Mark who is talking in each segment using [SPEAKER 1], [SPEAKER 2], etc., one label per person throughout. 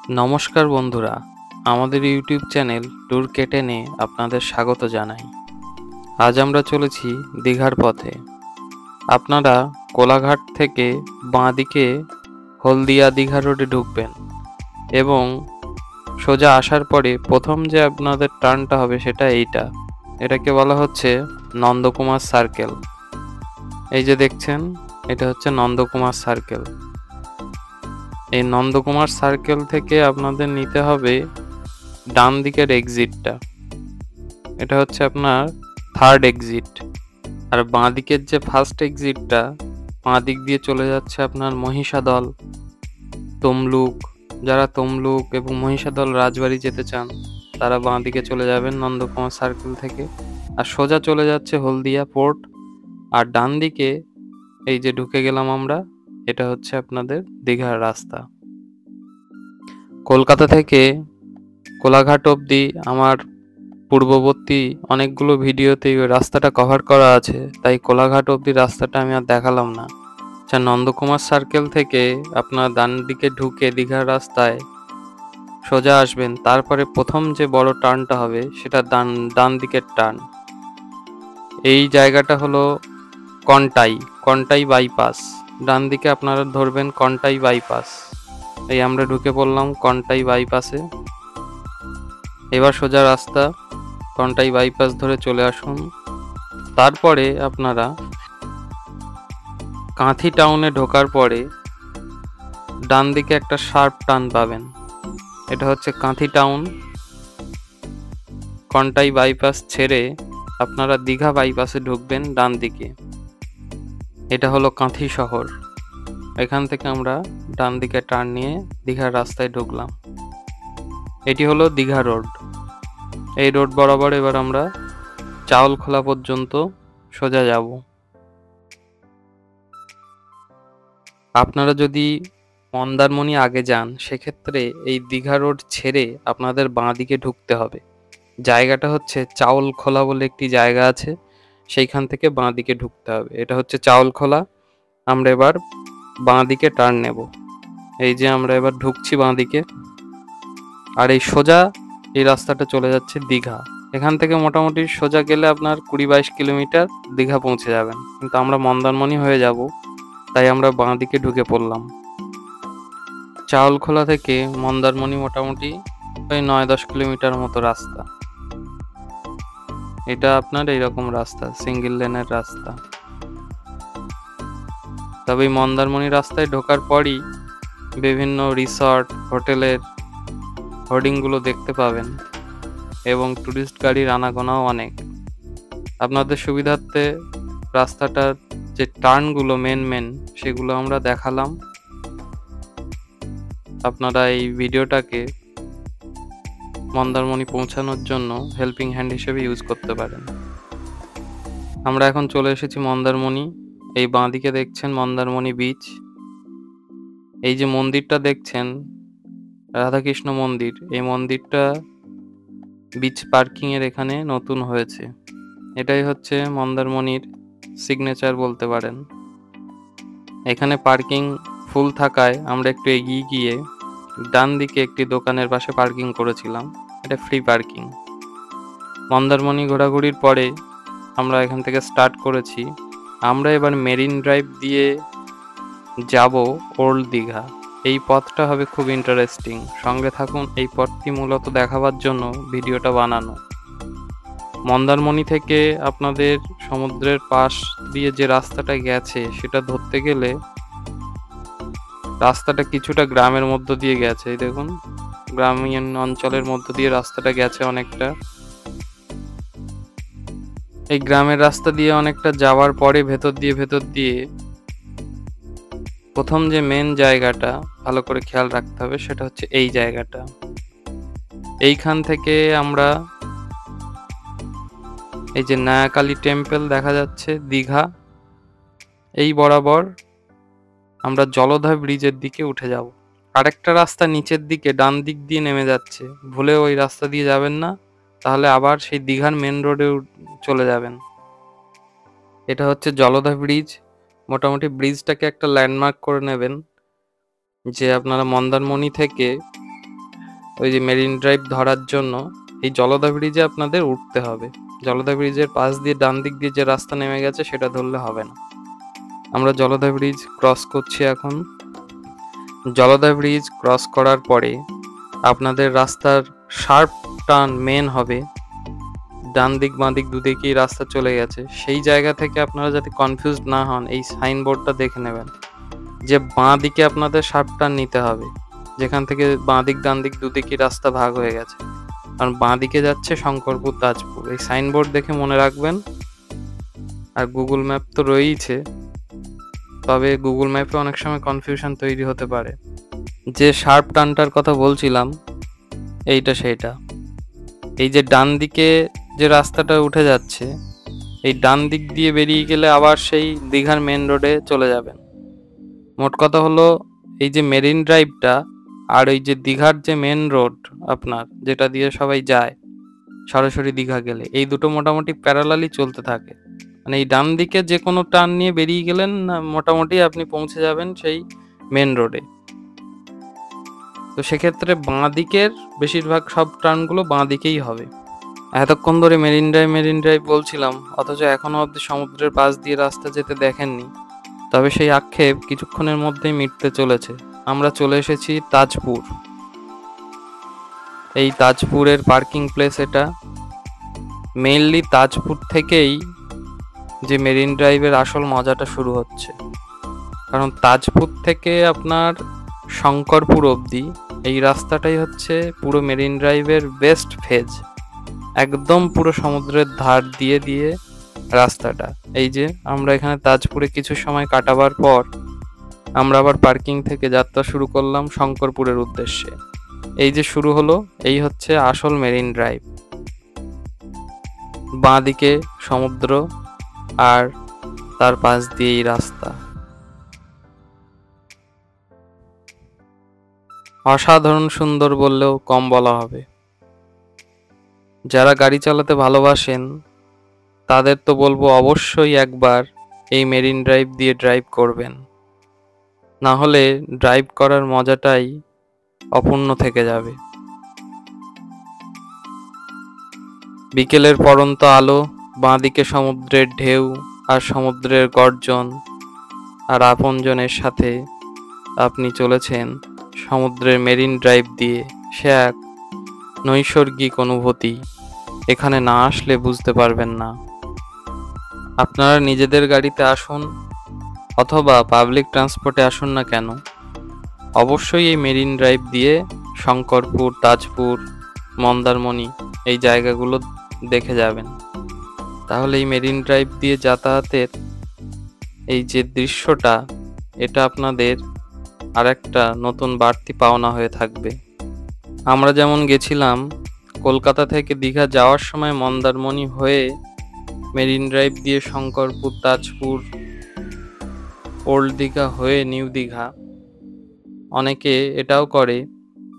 [SPEAKER 1] নমস্কার বন্ধুরা, আমাদের ইউটিউব চ্যানেল ট্যুর কেটেনে আপনাদের স্বাগত জানাই। আজ আমরা চলেছি দীঘার পথে। আপনারা কোলাঘাট থেকে বাঁদিকে হলদিয়া দীঘা রোডে ঢুকবেন এবং সোজা আসার পরে প্রথম যে আপনাদের টার্নটা হবে সেটা এইটা। এটাকে বলা হচ্ছে নন্দকুমার সার্কেল। এই যে দেখছেন, এটা হচ্ছে নন্দকুমার সার্কেল। এই নন্দকুমার সার্কেল থেকে আপনাদের নিতে হবে ডান দিকের এক্সিটটা। এটা হচ্ছে আপনার থার্ড এক্সিট। আর বাঁ দিকের যে ফার্স্ট এক্সিটটা, বাঁ দিক দিয়ে চলে যাচ্ছে আপনার মহিষাদল, তমলুক। যারা তমলুক এবং মহিষাদল রাজবাড়ি যেতে চান তারা বাঁ দিকে চলে যাবেন নন্দকুমার সার্কেল থেকে, আর সোজা চলে যাচ্ছে হলদিয়া পোর্ট। আর ডান দিকে এই যে ঢুকে গেলাম আমরা, এটা হচ্ছে আপনাদের দীঘার রাস্তা। কলকাতা থেকে কোলাঘাট অবধি আমার পূর্ববর্তী অনেকগুলো ভিডিওতে ওই রাস্তাটা কভার করা আছে, তাই কোলাঘাট অবধি রাস্তাটা আমি আর দেখালাম না। আচ্ছা, নন্দকুমার সার্কেল থেকে আপনার ডান দিকে ঢুকে দীঘার রাস্তায় সোজা আসবেন, তারপরে প্রথম যে বড় টার্নটা হবে সেটা ডান দিকের টার্ন। এই জায়গাটা হলো কন্টাই কন্টাই বাইপাস। ডান দিকে আপনারা ধরবেন কন্টাই বাইপাস। এই আমরা ঢুকে পড়লাম কন্টাই বাইপাসে। এবার সোজা রাস্তা, কন্টাই বাইপাস ধরে চলে আসুন। তারপরে আপনারা কাঁথি টাউনে ঢোকার পরে ডান দিকে একটা শার্প টার্ন পাবেন। এটা হচ্ছে কাঁথি টাউন। কন্টাই বাইপাস ছেড়ে আপনারা দীঘা বাইপাসে ঢুকবেন ডান দিকে। এটা হলো কাঁথি শহর। এখান থেকে আমরা ডান দিকে টার্ন নিয়ে দীঘার রাস্তায় ঢুকলাম। এটি হলো দীঘা রোড। এই রোড বরাবর এবার আমরা চাউলখোলা পর্যন্ত সোজা যাব। আপনারা যদি মন্দারমণি আগে যান সেক্ষেত্রে এই দীঘা রোড ছেড়ে আপনাদের বাঁ দিকে ঢুকতে হবে। জায়গাটা হচ্ছে চাউলখোলা বলে একটি জায়গা আছে, সেইখান থেকে বাঁ দিকে ঢুকতে হবে। এটা হচ্ছে চাউলখোলা। আমরা এবার বাঁ দিকে টার্ন নেব। এই যে আমরা এবার ঢুকছি বাঁ দিকে, আর এই সোজা এই রাস্তাটা চলে যাচ্ছে দীঘা। এখান থেকে মোটামুটি সোজা গেলে আপনার 20-22 কিলোমিটার দীঘা পৌঁছে যাবেন, কিন্তু আমরা মন্দারমণি হয়ে যাব, তাই আমরা বাঁ দিকে ঢুকে পড়লাম। চাউলখোলা থেকে মন্দারমণি মোটামুটি ওই 9-10 কিলোমিটার মতো রাস্তা। এটা আপনার এইরকম রাস্তা, সিঙ্গেল লেনের রাস্তা। তবে এই মন্দারমণি রাস্তায় ঢোকার পরই বিভিন্ন রিসর্ট, হোটেলের হোর্ডিংগুলো দেখতে পাবেন এবং টুরিস্ট গাড়ির আনাগোনাও অনেক। আপনাদের সুবিধার্থে রাস্তাটার যে টার্নগুলো মেন সেগুলো আমরা দেখালাম। আপনারা এই ভিডিওটাকে মন্দারমণি পৌঁছানোর জন্য হেল্পিং হ্যান্ড হিসেবে ইউজ করতে পারেন। আমরা এখন চলে এসেছি মন্দারমণি। এই বাঁদিকে দেখছেন মন্দারমণি বিচ। এই যে মন্দিরটা দেখছেন, রাধাকৃষ্ণ মন্দির, এই মন্দিরটা বিচ পার্কিং এর এখানে নতুন হয়েছে। এটাই হচ্ছে মন্দারমণির সিগনেচার বলতে পারেন। এখানে পার্কিং ফুল থাকায় আমরা একটু এগিয়ে গিয়ে ডান দিকে একটি দোকানের পাশে পার্কিং করেছিলাম। এটা ফ্রি পার্কিং। মন্দারমণি ঘোরাঘুরির পরে আমরা এখান থেকে স্টার্ট করেছি। আমরা এবার মেরিন ড্রাইভ দিয়ে যাব ওল্ড দীঘা। এই পথটা হবে খুব ইন্টারেস্টিং, সঙ্গে থাকুন। এই পথটি মূলত দেখাবার জন্য ভিডিওটা বানানো। মন্দারমণি থেকে আপনাদের সমুদ্রের পাশ দিয়ে যে রাস্তাটা গেছে সেটা ধরতে গেলে রাস্তাটা কিছুটা গ্রামের মধ্য দিয়ে গেছে। এই দেখুন, গ্রামীণ অঞ্চলের মধ্য দিয়ে রাস্তাটা গেছে অনেকটা। এই গ্রামের রাস্তা দিয়ে অনেকটা যাওয়ার পরে ভেতর দিয়ে প্রথম যে মেন জায়গাটা ভালো করে খেয়াল রাখতে হবে সেটা হচ্ছে এই জায়গাটা। এইখান থেকে আমরা এই যে নয়াকালী টেম্পল দেখা যাচ্ছে দীঘা, এই বরাবর আমরা জলধর ব্রিজের দিকে উঠে যাব। আরেকটা রাস্তা নিচের দিকে ডান দিক দিয়ে নেমে যাচ্ছে, ভুলেও ওই রাস্তা দিয়ে যাবেন না, তাহলে আবার সেই দীঘার মেন রোডে চলে যাবেন। এটা হচ্ছে জলধর ব্রিজ। মোটামুটি ব্রিজটাকে একটা ল্যান্ডমার্ক করে নেবেন যে আপনারা মন্দারমণি থেকে ওই যে মেরিন ড্রাইভ ধরার জন্য এই জলদা ব্রিজে আপনাদের উঠতে হবে। জলদা ব্রিজের পাশ দিয়ে ডান দিক দিয়ে যে রাস্তা নেমে গেছে সেটা ধরলে হবে না। আমরা জলদা ব্রিজ ক্রস করছি এখন। জলদা ব্রিজ ক্রস করার পরে আপনাদের রাস্তার শার্প টার্ন মেন হবে, ডান দিক বাঁ দিক দুদিকেই রাস্তা চলে গেছে। সেই জায়গা থেকে আপনারা যাতে কনফিউজড না হন, এই সাইনবোর্ডটা দেখে নেবেন যে বাঁ দিকে আপনাদের শার্প টার্ন নিতে হবে, যেখান থেকে বাঁ দিক ডান দিক দুদিকেই রাস্তা ভাগ হয়ে গেছে। কারণ বাঁ দিকে যাচ্ছে শঙ্করপুর তাজপুর, এই সাইনবোর্ড দেখে মনে রাখবেন। আর গুগল ম্যাপ তো রয়েইছে, তবে গুগল ম্যাপে অনেক সময় কনফিউশন তৈরি হতে পারে। যে শার্প টার্নটার কথা বলছিলাম এইটা সেইটা, এই যে ডান দিকে যে রাস্তাটা উঠে যাচ্ছে, এই ডান দিক দিয়ে বেরিয়ে গেলে আবার সেই দীঘার মেন রোডে চলে যাবেন। মোট কথা হলো এই যে মেরিন ড্রাইভটা আর ওই যে দীঘার যে মেন রোড আপনার, যেটা দিয়ে সবাই যায় সরাসরি দীঘা গেলে, এই দুটো মোটামুটি প্যারালালি চলতে থাকে। মানে এই ডান দিকে যে কোনো টার্ন নিয়ে বেরিয়ে গেলেন না, মোটামুটি আপনি পৌঁছে যাবেন সেই মেন রোডে। তো সেক্ষেত্রে বাঁ দিকের বেশিরভাগ সব টার্নগুলো বাঁ দিকেই হবে। এতক্ষণ ধরে মেরিন ড্রাইভ বলছিলাম, অথচ এখনো অবধি সমুদ্রের পাশ দিয়ে রাস্তা যেতে দেখেননি। তবে সেই আক্ষেপ কিছুক্ষণের মধ্যেই মিটতে চলেছে। আমরা চলে এসেছি তাজপুর। এই তাজপুরের পার্কিং প্লেস এটা। মেইনলি তাজপুর থেকেই যে মেরিন ড্রাইভের আসল মজাটা শুরু হচ্ছে। কারণ তাজপুর থেকে আপনার শঙ্করপুর অবধি এই রাস্তাটাই হচ্ছে পুরো মেরিন ড্রাইভের বেস্ট ফেজ। একদম পুরো সমুদ্রের ধার দিয়ে দিয়ে রাস্তাটা। এই যে আমরা এখানে তাজপুরে কিছু সময় কাটাবার পর আমরা আবার পার্কিং থেকে যাত্রা শুরু করলাম শঙ্করপুরের উদ্দেশ্যে। এই যে শুরু হলো, এই হচ্ছে আসল মেরিন ড্রাইভ। বাঁ দিকে সমুদ্র আর তার পাশ দিয়েই রাস্তা। অসাধারণ সুন্দর বললেও কম বলা হবে। যারা গাড়ি চালাতে ভালোবাসেন তাদের তো বলবো অবশ্যই একবার এই মেরিন ড্রাইভ দিয়ে ড্রাইভ করবেন, না হলে ড্রাইভ করার মজাটাই অপূর্ণ থেকে যাবে। বিকেলের পড়ন্ত আলো, বাঁদিকে সমুদ্রের ঢেউ আর সমুদ্রের গর্জন, আর আপনজনের সাথে আপনি চলেছেন সমুদ্রের মেরিন ড্রাইভ দিয়ে। সে এক নৈসর্গিক অনুভূতি, এখানে না আসলে বুঝতে পারবেন না। আপনারা নিজেদের গাড়িতে আসুন অথবা পাবলিক ট্রান্সপোর্টে আসুন না কেন, অবশ্যই এই মেরিন ড্রাইভ দিয়ে শঙ্করপুর, তাজপুর, মন্দারমণি এই জায়গাগুলো দেখে যাবেন। তাহলে এই মেরিন ড্রাইভ দিয়ে যাতায়াতের এই যে দৃশ্যটা, এটা আপনাদের আরেকটা নতুন বাড়তি পাওনা হয়ে থাকবে। আমরা যেমন গেছিলাম কলকাতা থেকে দীঘা যাওয়ার সময় মন্দারমণি হয়ে মেরিন ড্রাইভ দিয়ে শঙ্করপুর, তাজপুর, ওল্ড দীঘা হয়ে নিউ দীঘা। অনেকে এটাও করে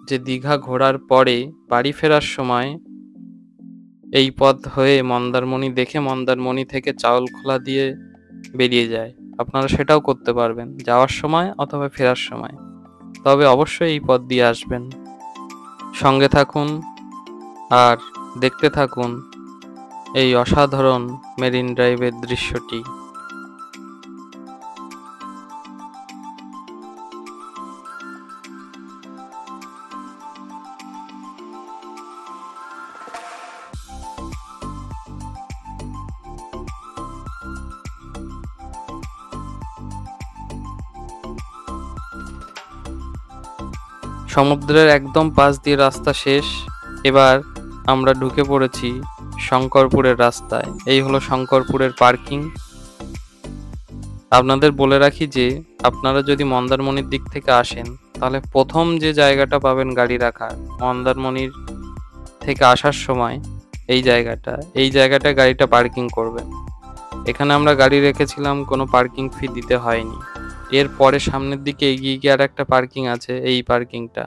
[SPEAKER 1] যে দীঘা ঘোরার পরে বাড়ি ফেরার সময় এই পথ হয়ে মন্দারমণি দেখে মন্দারমণি থেকে চাউলখোলা দিয়ে বেরিয়ে যায়। আপনারা সেটাও করতে পারবেন যাওয়ার সময় অথবা ফেরার সময়, তবে অবশ্যই এই পথ দিয়ে আসবেন। সঙ্গে থাকুন আর দেখতে থাকুন এই অসাধারণ মেরিন ড্রাইভের দৃশ্যটি। সমুদ্রের একদম পাশ দিয়ে রাস্তা শেষ। এবার আমরা ঢুকে পড়েছি শঙ্করপুরের রাস্তায়। এই হলো শঙ্করপুরের পার্কিং। আপনাদের বলে রাখি যে আপনারা যদি মন্দারমণির দিক থেকে আসেন তাহলে প্রথম যে জায়গাটা পাবেন গাড়ি রাখার, মন্দারমণির থেকে আসার সময় এই জায়গাটায় গাড়িটা পার্কিং করবেন। এখানে আমরা গাড়ি রেখেছিলাম, কোনো পার্কিং ফি দিতে হয়নি। এরপরে সামনের দিকে এগিয়ে গিয়ে আর একটা পার্কিং আছে, এই পার্কিংটা,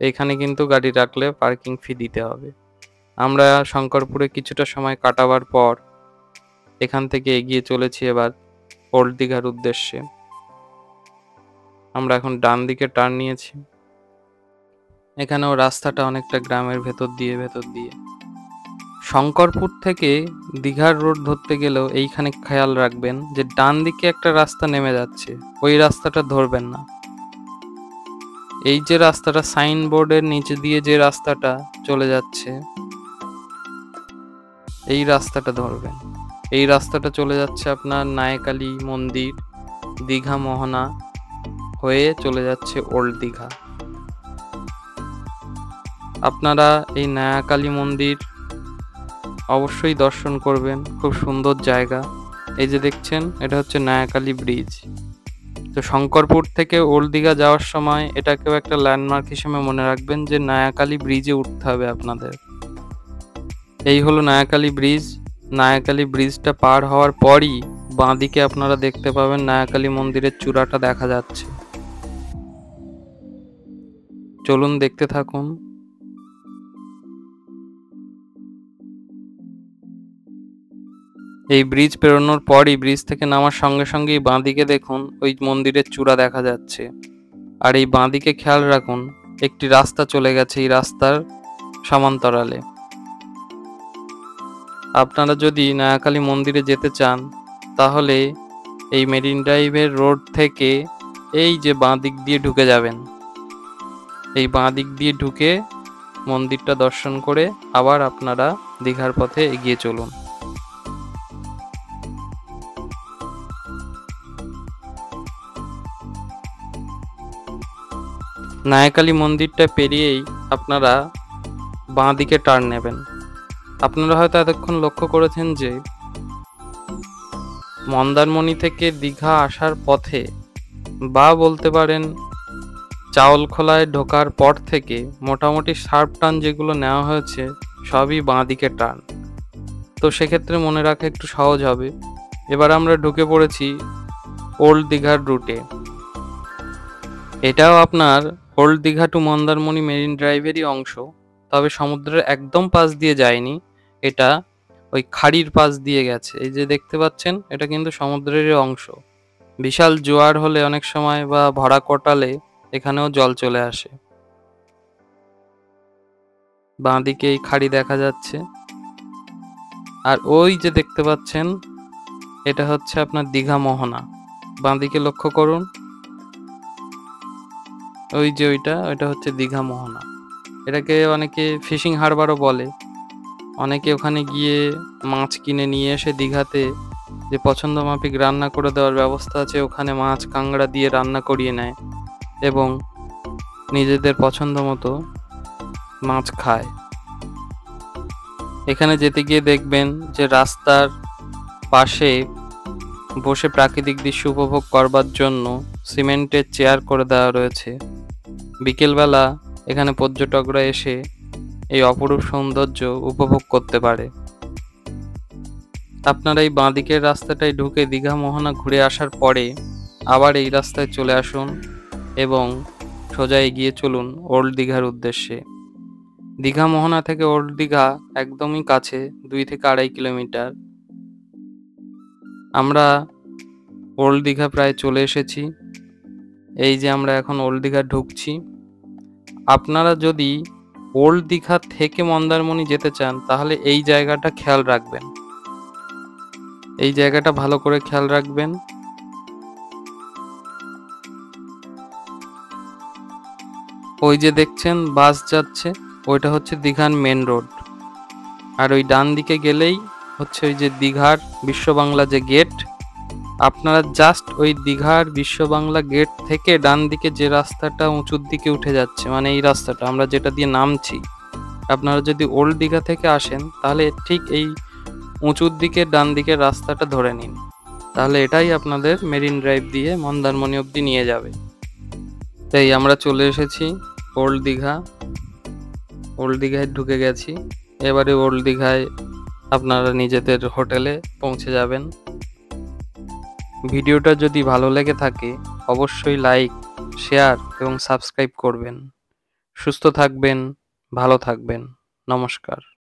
[SPEAKER 1] এখানে কিন্তু গাড়ি রাখলে পার্কিং ফি দিতে হবে। আমরা শঙ্করপুরে কিছুটা সময় কাটাবার পর এখান থেকে এগিয়ে চলেছি এবার ওল্ড দীঘার উদ্দেশ্যে। আমরা এখন ডান দিকে টার্ন নিয়েছি। এখানেও রাস্তাটা অনেকটা গ্রামের ভেতর দিয়ে শঙ্করপুর থেকে দীঘার রোড ধরতে গেলেও এইখানে খেয়াল রাখবেন যে ডান দিকে একটা রাস্তা নেমে যাচ্ছে, ওই রাস্তাটা ধরবেন না। এই যে রাস্তাটা সাইনবোর্ডের নিচে দিয়ে যে রাস্তাটা চলে যাচ্ছে, এই রাস্তাটা ধরবেন। এই রাস্তাটা চলে যাচ্ছে আপনার নায়কালী মন্দির, দীঘা মোহনা হয়ে চলে যাচ্ছে ওল্ড দীঘা। আপনারা এই নায়াকালী মন্দির অবশ্যই দর্শন করবেন, খুব সুন্দর জায়গা। এই যে দেখছেন, এটা হচ্ছে নায়াকালী ব্রিজ। তো শঙ্করপুর থেকে ওল্ড দীঘা যাওয়ার সময় এটাকেও একটা ল্যান্ডমার্ক হিসেবে মনে রাখবেন যে নায়াকালী ব্রিজে উঠতে হবে আপনাদের। এই হলো নায়াকালী ব্রিজ। নায়াকালী ব্রিজটা পার হওয়ার পরই বাঁদিকে আপনারা দেখতে পাবেন নায়াকালী মন্দিরের চূড়াটা দেখা যাচ্ছে। চলুন দেখতে থাকুন। এই ব্রিজ পেরোনোর পরই, ব্রিজ থেকে নামার সঙ্গে সঙ্গেই বাঁদিকে দেখুন ওই মন্দিরের চূড়া দেখা যাচ্ছে। আর এই বাঁদিকে খেয়াল রাখুন, একটি রাস্তা চলে গেছে এই রাস্তার সমান্তরালে। আপনারা যদি নায়াকালী মন্দিরে যেতে চান তাহলে এই মেরিন ড্রাইভের রোড থেকে এই যে বাঁদিক দিয়ে ঢুকে যাবেন। এই বাঁদিক দিয়ে ঢুকে মন্দিরটা দর্শন করে আবার আপনারা দীঘার পথে এগিয়ে চলুন। নায়াকালী মন্দিরটা পেরিয়েই আপনারা বাঁ দিকে টার্ন নেবেন। আপনারা হয়তো এতক্ষণ লক্ষ্য করেছেন যে মন্দারমণি থেকে দীঘা আসার পথে, বা বলতে পারেন চাউলখোলায় ঢোকার পর থেকে, মোটামুটি শার্প টার্ন যেগুলো নেওয়া হয়েছে সবই বাঁ দিকে টার্ন। তো সেক্ষেত্রে মনে রাখা একটু সহজ হবে। এবার আমরা ঢুকে পড়েছি ওল্ড দীঘার রুটে। এটাও আপনার old Digha to Mandarmani marine ড্রাইভেরই অংশ, তবে সমুদ্রের একদম পাশ দিয়ে যায়নি, এটা ওই খাড়ির পাশ দিয়ে গেছে। এই যে দেখতে পাচ্ছেন, এটা কিন্তু সমুদ্রেরই অংশ। বিশাল জোয়ার হলে অনেক সময় বা ভরা কোটালে এখানেও জল চলে আসে। বাঁদিকে এই খাড়ি দেখা যাচ্ছে। আর ওই যে দেখতে পাচ্ছেন, এটা হচ্ছে আপনার দীঘা মোহনা। বাঁদিকে লক্ষ্য করুন, ওই যে ওইটা হচ্ছে দীঘা মোহনা। এটাকে অনেকে ফিশিং হারবারও বলে। অনেকে ওখানে গিয়ে মাছ কিনে নিয়ে এসে দীঘাতে যে পছন্দ মাফিক রান্না করে দেওয়ার ব্যবস্থা আছে, ওখানে মাছ কাঁকড়া দিয়ে রান্না করিয়ে নেয় এবং নিজেদের পছন্দ মতো মাছ খায়। এখানে যেতে গিয়ে দেখবেন যে রাস্তার পাশে বসে প্রাকৃতিক দৃশ্য উপভোগ করবার জন্য সিমেন্টের চেয়ার করে দেওয়া রয়েছে। বিকেলবেলা এখানে পর্যটকরা এসে এই অপরূপ সৌন্দর্য উপভোগ করতে পারে। আপনারা এই বাঁদিকের রাস্তাটায় ঢুকে দীঘা মোহনা ঘুরে আসার পরে আবার এই রাস্তায় চলে আসুন এবং সোজা এগিয়ে চলুন ওল্ড দীঘার উদ্দেশ্যে। দীঘা মোহনা থেকে ওল্ড দীঘা একদমই কাছে, 2 থেকে 2.5 কিলোমিটার। আমরা ওল্ড দীঘা প্রায় চলে এসেছি। এই যে আমরা এখন ওল্ড দীঘা ঢুকছি। আপনারা যদি ওল্ড দীঘা থেকে মন্দারমণি যেতে চান তাহলে এই জায়গাটা খেয়াল রাখবেন। এই জায়গাটা ভালো করে খেয়াল রাখবেন। ওই যে দেখছেন বাস যাচ্ছে, ওইটা হচ্ছে দীঘার মেন রোড। আর ওই ডান দিকে গেলেই হচ্ছে ওই যে দীঘার বিশ্ববাংলা যে গেট। আপনারা জাস্ট ওই দীঘার বিশ্ববাংলা গেট থেকে ডান দিকে যে রাস্তাটা উঁচুর দিকে উঠে যাচ্ছে, মানে এই রাস্তাটা আমরা যেটা দিয়ে নামছি, আপনারা যদি ওল্ড দীঘা থেকে আসেন তাহলে ঠিক এই উঁচুর দিকে ডান দিকের রাস্তাটা ধরে নিন, তাহলে এটাই আপনাদের মেরিন ড্রাইভ দিয়ে মন্দারমণি অবধি নিয়ে যাবে। তাই আমরা চলে এসেছি ওল্ড দীঘা। ওল্ড দীঘায় ঢুকে গেছি। এবারে ওল্ড দীঘায় আপনারা নিজেদের হোটেলে পৌঁছে যাবেন। ভিডিওটা যদি ভালো লেগে থাকে অবশ্যই লাইক, শেয়ার এবং সাবস্ক্রাইব করবেন। সুস্থ থাকবেন, ভালো থাকবেন। নমস্কার।